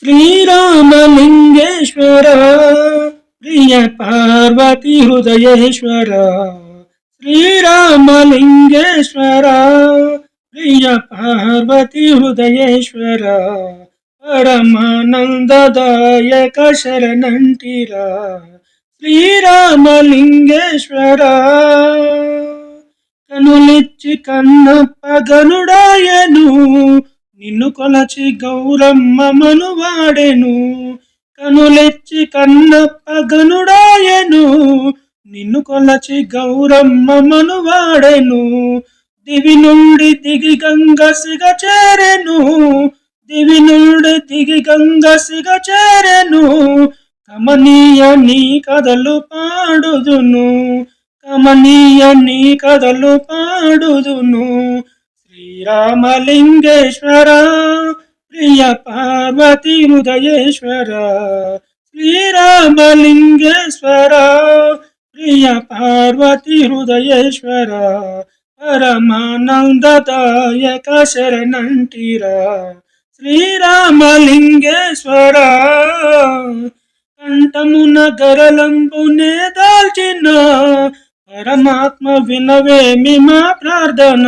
శ్రీరామలింగేశ్వర ప్రియ పార్వతి హృదయేశ్వర శ్రీరామలింగేశ్వర ప్రియ పార్వతి హృదయేశ్వర పరమానందదాయక శరణంటిరా శ్రీరామలింగేశ్వర కనులిచ్చి కన్నప్ప గనుడాయను నిన్ను కొలచి గౌరమ్మ మనువాడెను కనులెచ్చి కన్నప్ప గనుడాయను నిన్ను కొలచి గౌరమ్మ మనువాడెను దివి నుండి దిగి గంగ సిగ చేరెను దివి నుండి దిగి గంగ సిగ చేరెను కమనీయ నీ కథలు పాడుదును కమనీయ నీ కథలు పాడుదును శ్రీరామలింగేశ్వర ప్రియ పార్వతి హృదయేశ్వర శ్రీరామలింగేశ్వర ప్రియ పార్వతి హృదయేశ్వర పరమానందదాయక శరణంటిరా శ్రీరామలింగేశ్వర కంఠమున గరలంబునే దాల్చిన పరమాత్మ వినవేమి మా ప్రార్థన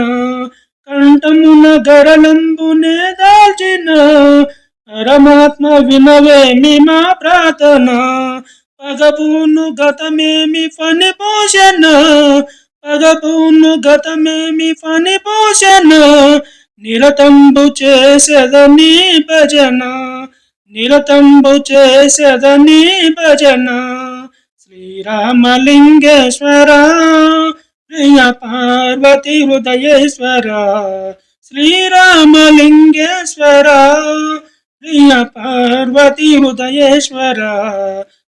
కంఠమున గరలంబునే దాల్చిన పరమాత్మ వినవేమి మా ప్రార్థన పగబూను గతమేమి ఫని పోషణ పగబూను గతమేమి ఫని పోషణ నిరతంబు చేసెదని భజన నిరతంబు చేసెదని భజన శ్రీరామలింగేశ్వర ప్రియ పార్వతి హృదయేశ్వర శ్రీరామలింగేశ్వర ప్రియ పార్వతి హృదయేశ్వర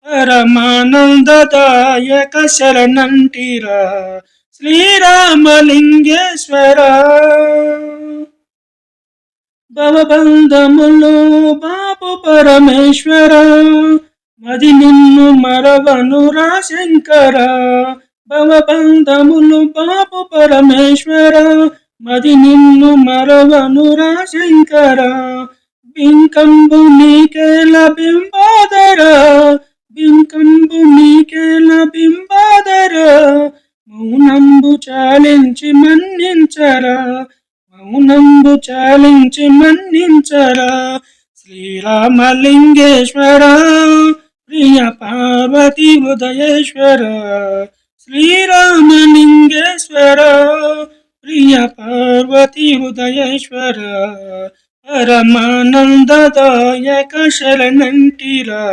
పరమానందదాయక శరణంటిరా శ్రీరామలింగేశ్వర భవబంధములు బాపు పరమేశ్వర మది నిన్ను మరవను రా శంకర భవబంధములు బాపు పరమేశ్వర మది నిన్ను మరవను రా శంకర బింకంబు నీకేల బింబాదర బింకంబు నీకేల బింబాదర మౌనంబు చాలించి మన్నించరా మౌనంబు చాలించి మన్నించరా శ్రీరామలింగేశ్వర ప్రియ పార్వతి హృదయేశ్వర శ్రీరామలింగేశ్వర ప్రియ పార్వతి హృదయేశ్వర పరమానందదాయక శరణంటిరా